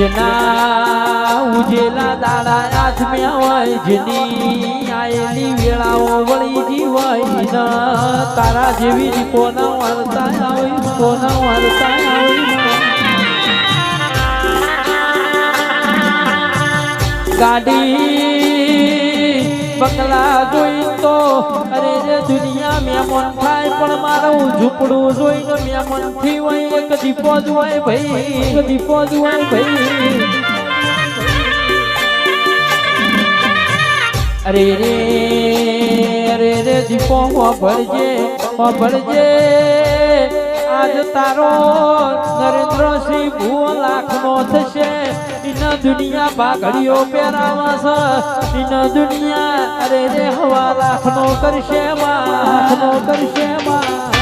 જેના ઉજેલા દાડા આથમ્યા હોય જેની આયેલી વેળાઓ વળી જીવાય ન તારા જેવી રીપોના વાર્તા આવી કોના વાર્તા આવી ગાડી બકલા જોઈ તો અરે જે દુનિયા મેમન થાય પણ મારું ઝૂંપડું જોઈને મેમન થી હોય એક દીપો જ હોય ભાઈ એક દીપો જ હોય ભાઈ અરે રે દીપો ભરજે આજ તારો નરેન્દ્રસિંહ ભૂ લાખનો થશે ઇના દુનિયા બાઘડીઓ પહેરાવા છે ઇના દુનિયા અરે રે હવા લાખનો કરશે માં